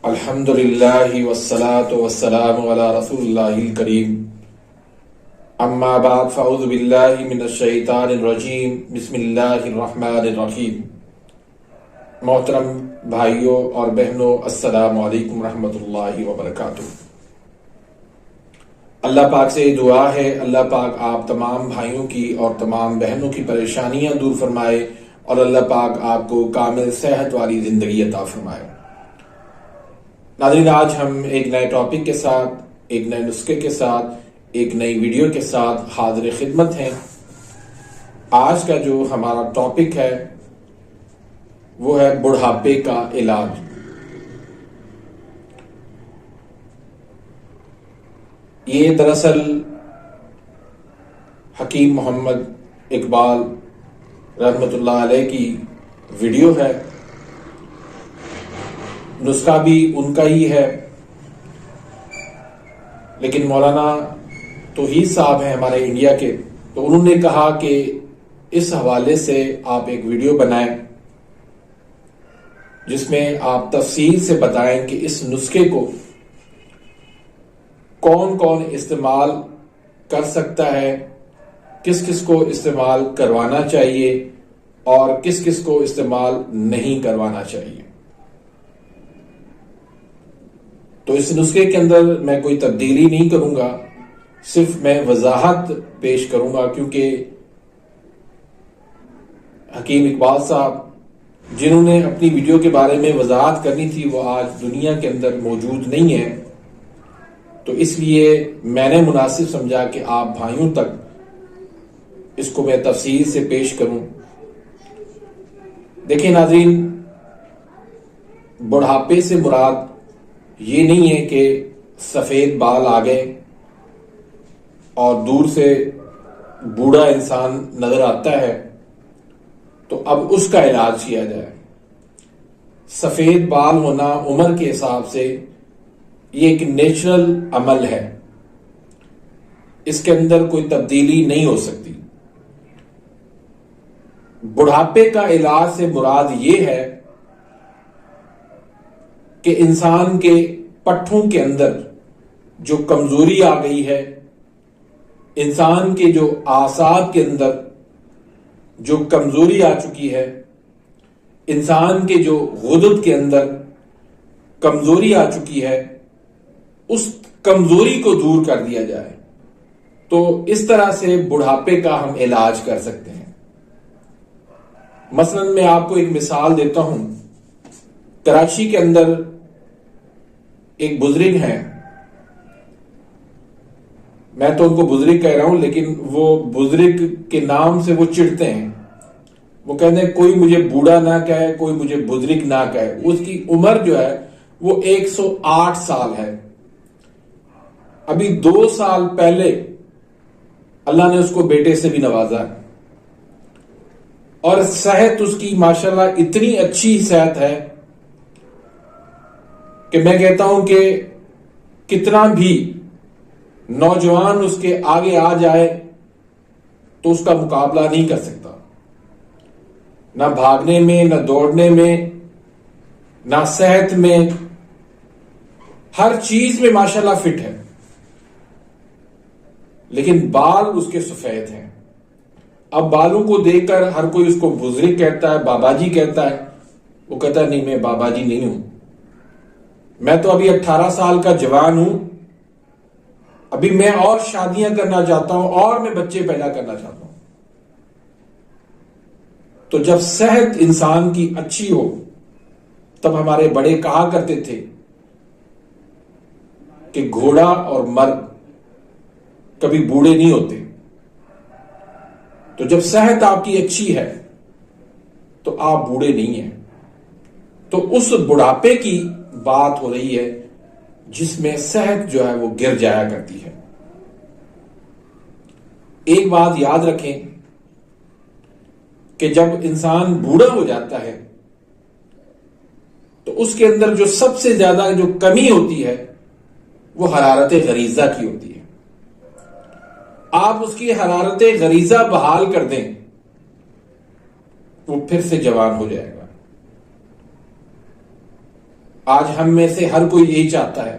الحمد للہ والصلاة والسلام علی رسول اللہ الکریم اما بعد فاعوذ باللہ من الشیطان الرجیم بسم اللہ الرحمن الرحیم۔ محترم بھائیوں اور بہنوں، السلام علیکم ورحمۃ اللہ وبرکاتہ۔ اللہ پاک سے دعا ہے اللہ پاک آپ تمام بھائیوں کی اور تمام بہنوں کی پریشانیاں دور فرمائے اور اللہ پاک آپ کو کامل صحت والی زندگی عطا فرمائے۔ ناظرین، آج ہم ایک نئے ٹاپک کے ساتھ، ایک نئے نسخے کے ساتھ، ایک نئی ویڈیو کے ساتھ حاضر خدمت ہیں۔ آج کا جو ہمارا ٹاپک ہے وہ ہے بڑھاپے کا علاج۔ یہ دراصل حکیم محمد اقبال رحمۃ اللہ علیہ کی ویڈیو ہے۔ نسخہ بھی ان کا ہی ہے، لیکن مولانا توحید صاحب ہیں ہمارے انڈیا کے، تو انہوں نے کہا کہ اس حوالے سے آپ ایک ویڈیو بنائیں جس میں آپ تفصیل سے بتائیں کہ اس نسخے کو کون کون استعمال کر سکتا ہے، کس کس کو استعمال کروانا چاہیے اور کس کس کو استعمال نہیں کروانا چاہیے۔ تو اس نسخے کے اندر میں کوئی تبدیلی نہیں کروں گا، صرف میں وضاحت پیش کروں گا، کیونکہ حکیم اقبال صاحب جنہوں نے اپنی ویڈیو کے بارے میں وضاحت کرنی تھی وہ آج دنیا کے اندر موجود نہیں ہیں، تو اس لیے میں نے مناسب سمجھا کہ آپ بھائیوں تک اس کو میں تفصیل سے پیش کروں۔ دیکھیں ناظرین، بڑھاپے سے مراد یہ نہیں ہے کہ سفید بال آ گئے اور دور سے بوڑھا انسان نظر آتا ہے تو اب اس کا علاج کیا جائے۔ سفید بال ہونا عمر کے حساب سے یہ ایک نیچرل عمل ہے، اس کے اندر کوئی تبدیلی نہیں ہو سکتی۔ بڑھاپے کا علاج سے مراد یہ ہے کہ انسان کے پٹھوں کے اندر جو کمزوری آ گئی ہے، انسان کے جو اعصاب کے اندر جو کمزوری آ چکی ہے، انسان کے جو غدد کے اندر کمزوری آ چکی ہے، اس کمزوری کو دور کر دیا جائے، تو اس طرح سے بڑھاپے کا ہم علاج کر سکتے ہیں۔ مثلا میں آپ کو ایک مثال دیتا ہوں۔ کراچی کے اندر ایک بزرگ ہیں، میں تو ان کو بزرگ کہہ رہا ہوں لیکن وہ بزرگ کے نام سے وہ چڑھتے ہیں، وہ کہتے ہیں کوئی مجھے بوڑھا نہ کہے، کوئی مجھے بزرگ نہ کہے۔ اس کی عمر جو ہے وہ 108 سال ہے۔ ابھی 2 سال پہلے اللہ نے اس کو بیٹے سے بھی نوازا ہے اور صحت اس کی ماشاءاللہ اتنی اچھی صحت ہے کہ میں کہتا ہوں کہ کتنا بھی نوجوان اس کے آگے آ جائے تو اس کا مقابلہ نہیں کر سکتا، نہ بھاگنے میں، نہ دوڑنے میں، نہ صحت میں، ہر چیز میں ماشاءاللہ فٹ ہے، لیکن بال اس کے سفید ہیں۔ اب بالوں کو دیکھ کر ہر کوئی اس کو بزرگ کہتا ہے، بابا جی کہتا ہے، وہ کہتا ہے نہیں میں بابا جی نہیں ہوں، میں تو ابھی 18 سال کا جوان ہوں، ابھی میں اور شادیاں کرنا چاہتا ہوں اور میں بچے پیدا کرنا چاہتا ہوں۔ تو جب صحت انسان کی اچھی ہو، تب ہمارے بڑے کہا کرتے تھے کہ گھوڑا اور مرد کبھی بوڑھے نہیں ہوتے۔ تو جب صحت آپ کی اچھی ہے تو آپ بوڑھے نہیں ہیں۔ تو اس بڑھاپے کی بات ہو رہی ہے جس میں صحت جو ہے وہ گر جایا کرتی ہے۔ ایک بات یاد رکھیں کہ جب انسان بوڑھا ہو جاتا ہے تو اس کے اندر جو سب سے زیادہ جو کمی ہوتی ہے وہ حرارت غریزہ کی ہوتی ہے۔ آپ اس کی حرارت غریزہ بحال کر دیں، وہ پھر سے جوان ہو جائے گا۔ آج ہم میں سے ہر کوئی یہی چاہتا ہے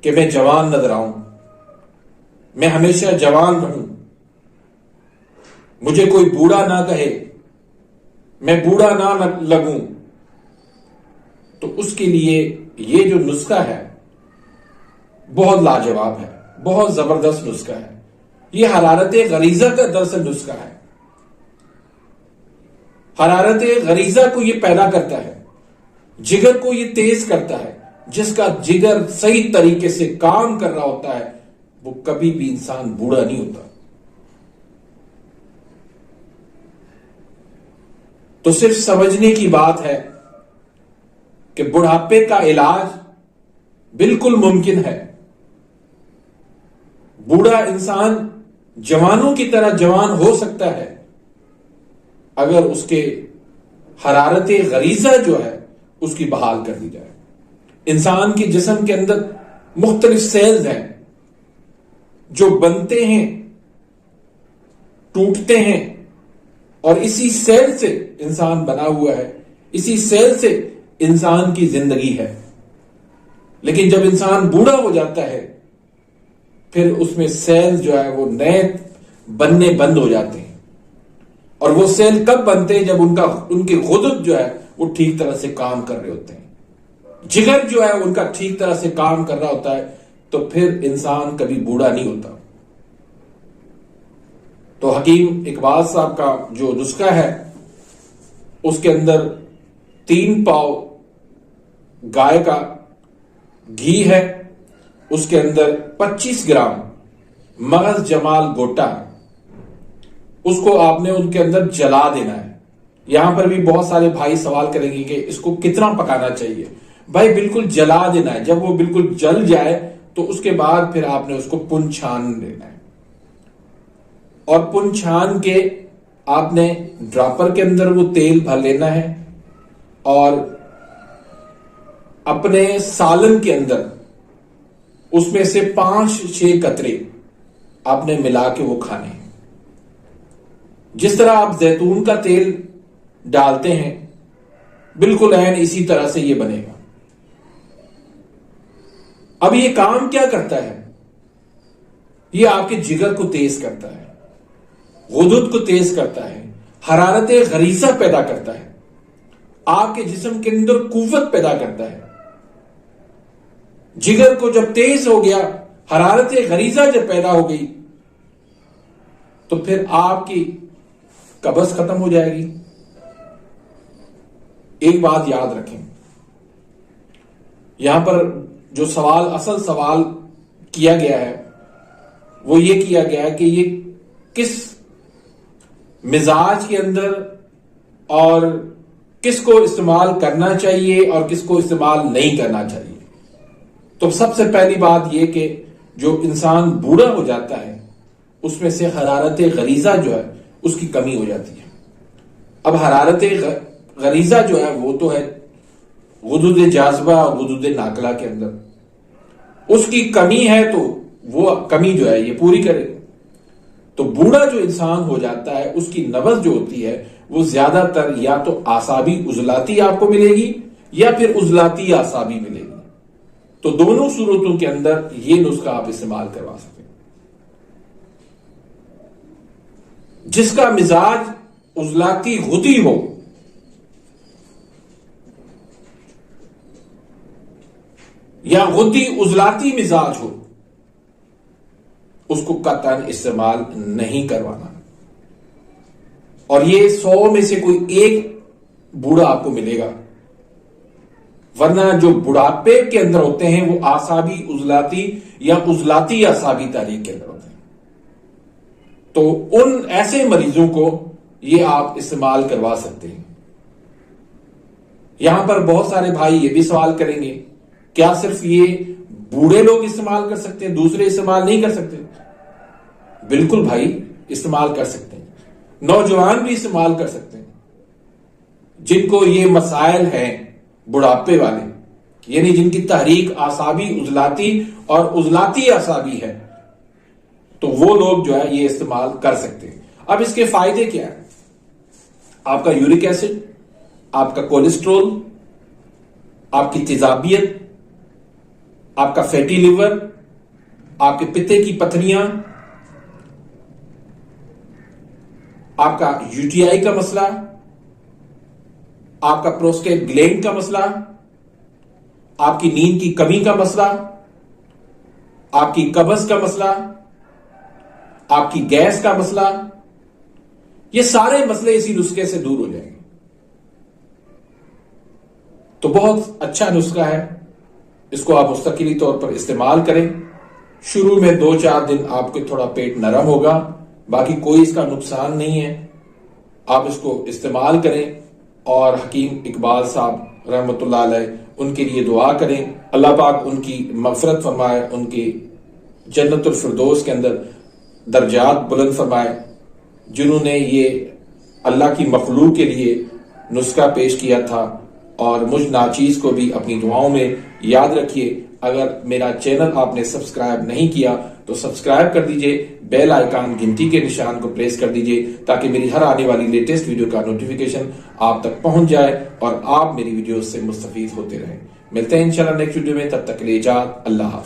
کہ میں جوان نظر آؤں، میں ہمیشہ جوان رہوں، مجھے کوئی بوڑھا نہ کہے، میں بوڑھا نہ لگوں۔ تو اس کے لیے یہ جو نسخہ ہے بہت لاجواب ہے، بہت زبردست نسخہ ہے۔ یہ حرارت غریزہ کا دراصل نسخہ ہے۔ حرارت غریزہ کو یہ پیدا کرتا ہے، جگر کو یہ تیز کرتا ہے۔ جس کا جگر صحیح طریقے سے کام کر رہا ہوتا ہے وہ کبھی بھی انسان بوڑھا نہیں ہوتا۔ تو صرف سمجھنے کی بات ہے کہ بڑھاپے کا علاج بالکل ممکن ہے۔ بوڑھا انسان جوانوں کی طرح جوان ہو سکتا ہے اگر اس کے حرارت غریزہ جو ہے اس کی بحال کر دی جائے۔ انسان کے جسم کے اندر مختلف سیلز ہیں جو بنتے ہیں، ٹوٹتے ہیں، اور اسی سیل سے انسان بنا ہوا ہے، اسی سیل سے انسان کی زندگی ہے۔ لیکن جب انسان بوڑھا ہو جاتا ہے پھر اس میں سیل جو ہے وہ نئے بننے بند ہو جاتے ہیں۔ اور وہ سیل کب بنتے ہیں؟ جب ان کی غدد جو ہے وہ ٹھیک طرح سے کام کر رہے ہوتے ہیں، جگر جو ہے ان کا ٹھیک طرح سے کام کر رہا ہوتا ہے، تو پھر انسان کبھی بوڑھا نہیں ہوتا۔ تو حکیم اقبال صاحب کا جو نسخہ ہے اس کے اندر 3 پاؤ گائے کا گھی ہے، اس کے اندر 25 گرام مغز جمال گوٹا ہے، اس کو آپ نے ان کے اندر جلا دینا ہے۔ یہاں پر بھی بہت سارے بھائی سوال کریں گے کہ اس کو کتنا پکانا چاہیے؟ بھائی بالکل جلا دینا ہے، جب وہ بالکل جل جائے تو اس کے بعد پھر آپ نے اس کو پن چھان لینا ہے، اور پن چھان کے آپ نے ڈراپر کے اندر وہ تیل بھر لینا ہے، اور اپنے سالن کے اندر اس میں سے 5-6 قطرے آپ نے ملا کے وہ کھانے ہیں۔ جس طرح آپ زیتون کا تیل ڈالتے ہیں بالکل عین اسی طرح سے یہ بنے گا۔ اب یہ کام کیا کرتا ہے؟ یہ آپ کے جگر کو تیز کرتا ہے، غدود کو تیز کرتا ہے، حرارت غریزہ پیدا کرتا ہے، آپ کے جسم کے اندر قوت پیدا کرتا ہے۔ جگر کو جب تیز ہو گیا، حرارت غریزہ جب پیدا ہو گئی تو پھر آپ کی قبض ختم ہو جائے گی۔ ایک بات یاد رکھیں، یہاں پر جو اصل سوال کیا گیا ہے وہ یہ کیا گیا ہے کہ یہ کس مزاج کے اندر اور کس کو استعمال کرنا چاہیے اور کس کو استعمال نہیں کرنا چاہیے۔ تو سب سے پہلی بات یہ کہ جو انسان بوڑھا ہو جاتا ہے اس میں سے حرارت غریزہ جو ہے اس کی کمی ہو جاتی ہے۔ اب حرارت غریزہ جو ہے وہ تو ہے غدود جاذبہ اور غدود ناقلہ کے اندر، اس کی کمی ہے تو وہ کمی جو ہے یہ پوری کرے گا۔ تو بوڑھا جو انسان ہو جاتا ہے اس کی نبض جو ہوتی ہے وہ زیادہ تر یا تو اعصابی عضلاتی آپ کو ملے گی یا پھر عضلاتی اعصابی ملے گی۔ تو دونوں صورتوں کے اندر یہ نسخہ آپ استعمال کروا سکتے ہیں۔ جس کا مزاج عضلاتی غدی ہو یا غدی عضلاتی مزاج ہو اس کو قطعاً استعمال نہیں کروانا، اور یہ 100 میں سے کوئی ایک بوڑھا آپ کو ملے گا، ورنہ جو بڑھاپے کے اندر ہوتے ہیں وہ اعصابی عضلاتی یا عضلاتی اعصابی تحریک کے اندر ہوتے ہیں۔ تو ان ایسے مریضوں کو یہ آپ استعمال کروا سکتے ہیں۔ یہاں پر بہت سارے بھائی یہ بھی سوال کریں گے کیا صرف یہ بوڑھے لوگ استعمال کر سکتے ہیں، دوسرے استعمال نہیں کر سکتے؟ بالکل بھائی استعمال کر سکتے ہیں، نوجوان بھی استعمال کر سکتے ہیں جن کو یہ مسائل ہیں بڑھاپے والے، یعنی جن کی تحریک اعصابی عضلاتی اور عضلاتی اعصابی ہے، تو وہ لوگ جو ہے یہ استعمال کر سکتے ہیں۔ اب اس کے فائدے کیا ہیں؟ آپ کا یورک ایسڈ، آپ کا کولیسٹرول آپ کی تیزابیت، آپ کا فیٹی لیور، آپ کے پتے کی پتھریاں، آپ کا یو ٹی آئی کا مسئلہ، آپ کا پروسٹیٹ گلینڈ کا مسئلہ، آپ کی نیند کی کمی کا مسئلہ، آپ کی قبض کا مسئلہ، آپ کی گیس کا مسئلہ، یہ سارے مسئلے اسی نسخے سے دور ہو جائیں گے۔ تو بہت اچھا نسخہ ہے، اس کو آپ مستقلی طور پر استعمال کریں۔ شروع میں 2-4 دن آپ کو تھوڑا پیٹ نرم ہوگا، باقی کوئی اس کا نقصان نہیں ہے۔ آپ اس کو استعمال کریں اور حکیم اقبال صاحب رحمۃ اللہ علیہ ان کے لیے دعا کریں، اللہ پاک ان کی مغفرت فرمائے، ان کی جنت الفردوس کے اندر درجات بلند فرمائے، جنہوں نے یہ اللہ کی مخلوق کے لیے نسخہ پیش کیا تھا۔ اور مجھ ناچیز کو بھی اپنی دعاؤں میں یاد رکھیے۔ اگر میرا چینل آپ نے سبسکرائب نہیں کیا تو سبسکرائب کر دیجئے، بیل آئیکن گھنٹی کے نشان کو پریس کر دیجئے تاکہ میری ہر آنے والی لیٹسٹ ویڈیو کا نوٹیفیکیشن آپ تک پہنچ جائے اور آپ میری ویڈیوز سے مستفید ہوتے رہیں۔ ملتے ہیں انشاءاللہ نیکسٹ ویڈیو میں، تب تک کے لیے اجازت، اللہ حافظ۔